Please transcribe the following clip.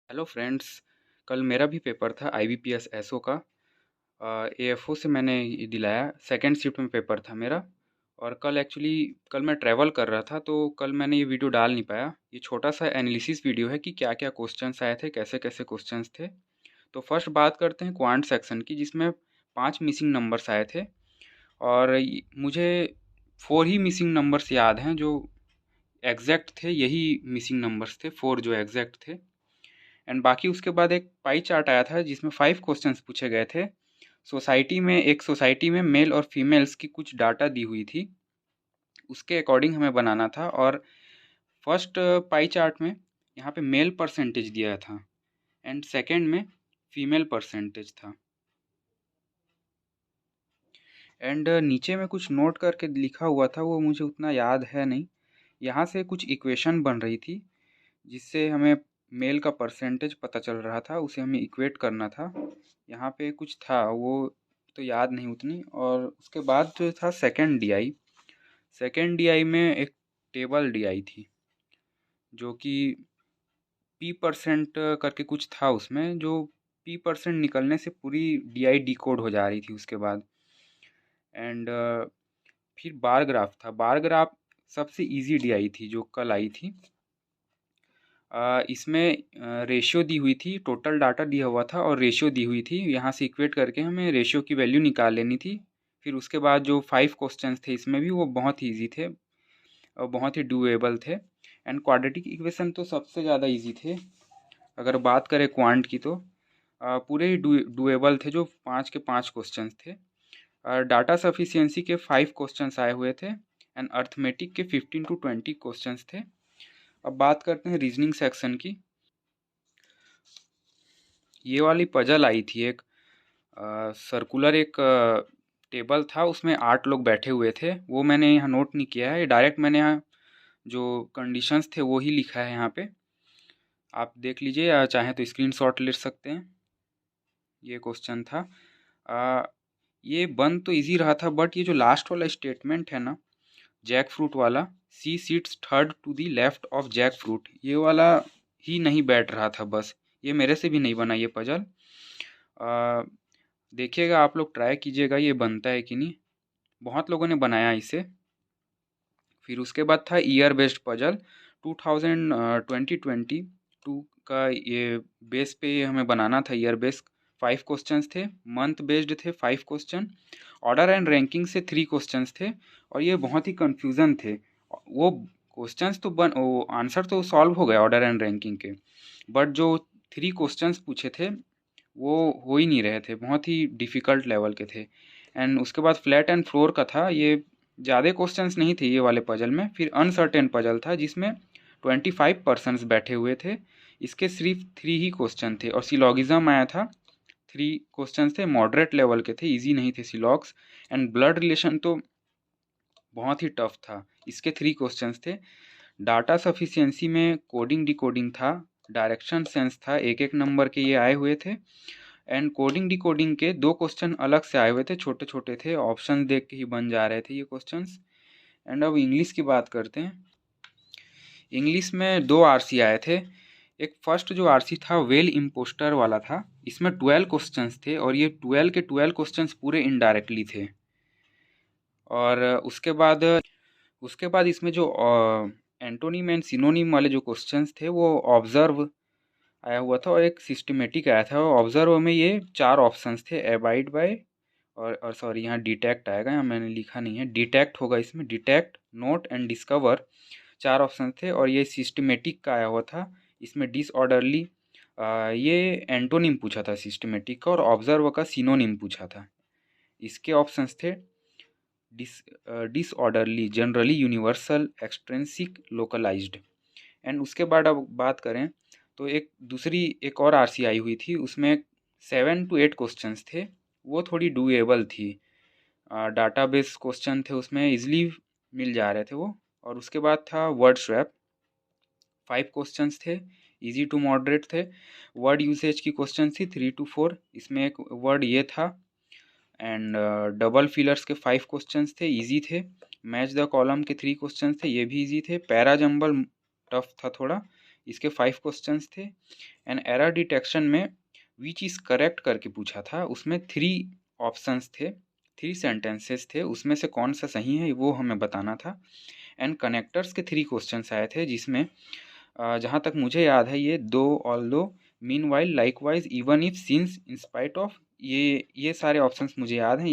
Hello friends. कल मेरा भी पेपर था आईबीपीएस एसओ का। एएफओ से मैंने ये दिलाया, सेकंड शिफ्ट में पेपर था मेरा। और कल मैं ट्रैवल कर रहा था, तो कल मैंने ये वीडियो डाल नहीं पाया। ये छोटा सा एनालिसिस वीडियो है कि क्या क्या क्वेश्चंस आए थे, कैसे कैसे क्वेश्चंस थे। तो फर्स्ट बात करते हैं क्वांट सेक्शन की, जिसमें 5 मिसिंग नंबर्स आए थे। और मुझे 4 ही मिसिंग नंबर्स याद हैं जो एग्जैक्ट थे। यही मिसिंग नंबर्स थे, 4 जो एग्जैक्ट थे। एंड बाकी उसके बाद एक पाई चार्ट आया था जिसमें 5 क्वेश्चंस पूछे गए थे। सोसाइटी में मेल और फीमेल्स की कुछ डाटा दी हुई थी, उसके अकॉर्डिंग हमें बनाना था। और फर्स्ट पाई चार्ट में यहाँ पे मेल परसेंटेज दिया था एंड सेकंड में फीमेल परसेंटेज था। एंड नीचे में कुछ नोट करके लिखा हुआ था, वो मुझे उतना याद है नहीं। यहाँ से कुछ इक्वेशन बन रही थी जिससे हमें मेल का परसेंटेज पता चल रहा था, उसे हमें इक्वेट करना था। यहाँ पे कुछ था वो तो याद नहीं उतनी। और उसके बाद जो था सेकेंड डीआई में एक टेबल डीआई थी जो कि पी परसेंट करके कुछ था उसमें, जो पी परसेंट निकलने से पूरी डीआई डिकोड हो जा रही थी उसके बाद। एंड फिर बार ग्राफ सबसे इजी डीआई थी जो कल आई थी। इसमें रेशियो दी हुई थी, टोटल डाटा दिया हुआ था और रेशियो दी हुई थी। यहाँ से इक्वेट करके हमें रेशियो की वैल्यू निकाल लेनी थी। फिर उसके बाद जो 5 क्वेश्चंस थे इसमें भी वो बहुत ही ईजी थे और बहुत ही डूएबल थे। एंड क्वाड्रेटिक इक्वेशन तो सबसे ज़्यादा इजी थे। अगर बात करें क्वांट की तो पूरे ही डूएबल थे, जो 5 के 5 क्वेश्चंस थे। डाटा सफिशिएंसी के 5 क्वेश्चंस आए हुए थे एंड अर्थमेटिक के 15 to 20 क्वेश्चंस थे। अब बात करते हैं रीजनिंग सेक्शन की। ये वाली पजल आई थी एक सर्कुलर एक टेबल था, उसमें 8 लोग बैठे हुए थे। वो मैंने यहाँ नोट नहीं किया है, डायरेक्ट मैंने यहाँ जो कंडीशंस थे वो ही लिखा है यहाँ पे। आप देख लीजिए या चाहें तो स्क्रीनशॉट ले सकते हैं। ये क्वेश्चन था। आ, ये बन तो इजी रहा था, बट ये जो लास्ट वाला स्टेटमेंट है ना, जैक फ्रूट वाला, C sits third to the left of jackfruit, ये वाला ही नहीं बैठ रहा था बस। ये मेरे से भी नहीं बना ये पजल। देखिएगा, आप लोग ट्राई कीजिएगा ये बनता है कि नहीं। बहुत लोगों ने बनाया इसे। फिर उसके बाद था ईयर बेस्ड पजल 2022 का। ये बेस पे ये हमें बनाना था ईयर बेस्ड। 5 क्वेश्चंस थे, मंथ बेस्ड थे 5 क्वेश्चन, ऑर्डर एंड रैंकिंग से 3 क्वेश्चंस थे। और ये बहुत ही कंफ्यूजन थे। वो क्वेश्चंस तो वो आंसर तो सॉल्व हो गया ऑर्डर एंड रैंकिंग के, बट जो 3 क्वेश्चंस पूछे थे वो हो ही नहीं रहे थे, बहुत ही डिफ़िकल्ट लेवल के थे। एंड उसके बाद फ्लैट एंड फ्लोर का था। ये ज़्यादा क्वेश्चंस नहीं थे ये वाले पजल में। फिर अनसर्टेन पजल था जिसमें 25 पर्सन्स बैठे हुए थे। इसके सिर्फ 3 ही क्वेश्चन थे और सिलॉगिज्म आया था। 3 क्वेश्चन थे, मॉडरेट लेवल के थे, इजी नहीं थे सिलॉग्स। एंड ब्लड रिलेशन तो बहुत ही टफ था। इसके 3 क्वेश्चंस थे। डाटा सफिशिएंसी में कोडिंग डिकोडिंग था, डायरेक्शन सेंस था, एक एक नंबर के ये आए हुए थे। एंड कोडिंग डिकोडिंग के 2 क्वेश्चन अलग से आए हुए थे, छोटे छोटे थे, ऑप्शन देख के ही बन जा रहे थे ये क्वेश्चंस। एंड अब इंग्लिश की बात करते हैं। इंग्लिश में 2 आरसी आए थे। एक फर्स्ट जो आरसी था वेल इम्पोस्टर वाला था। इसमें 12 क्वेश्चंस थे और ये 12 के 12 क्वेश्चंस पूरे इनडायरेक्टली थे। और उसके बाद इसमें जो एंटोनिम एंड सिनोनिम वाले जो क्वेश्चंस थे वो ऑब्जर्व आया हुआ था और एक सिस्टमेटिक आया था। ऑब्जर्व में ये 4 ऑप्शंस थे, अबाइड बाय और सॉरी यहाँ डिटेक्ट आएगा, यहाँ मैंने लिखा नहीं है, डिटेक्ट होगा इसमें, detect, note and discover. 4 option थे और ये सिस्टमेटिक का आया हुआ था। इसमें डिसऑर्डरली, ये एंटोनिम पूछा था सिस्टमेटिक का, और ऑब्जर्व का सिनोनिम पूछा था। इसके ऑप्शंस थे disorderly, generally, universal, extrinsic, localised. And उसके बाद अब बात करें तो एक और आरसी आई हुई थी, उसमें 7 to 8 क्वेश्चंस थे। वो थोड़ी डूएबल थी। डाटाबेस क्वेश्चन थे, उसमें इजली मिल जा रहे थे वो। और उसके बाद था वर्ड स्वैप, 5 क्वेश्चंस थे, इजी टू मॉडरेट थे। वर्ड यूसेज की क्वेश्चन थी 3 to 4। इसमें एक वर्ड ये था। एंड डबल फिलर्स के 5 क्वेश्चंस थे, इजी थे। मैच द कॉलम के 3 क्वेश्चंस थे, ये भी इजी थे। पैरा जंबल टफ था थोड़ा। इसके 5 क्वेश्चंस थे। एंड एरर डिटेक्शन में विच इज़ करेक्ट करके पूछा था, उसमें 3 ऑप्शंस थे, 3 सेंटेंसेस थे, उसमें से कौन सा सही है वो हमें बताना था। एंड कनेक्टर्स के 3 क्वेश्चंस आए थे, जिसमें जहाँ तक मुझे याद है ये दो, although, meanwhile, likewise, even if, since, in spite of, ये सारे ऑप्शंस मुझे याद हैं।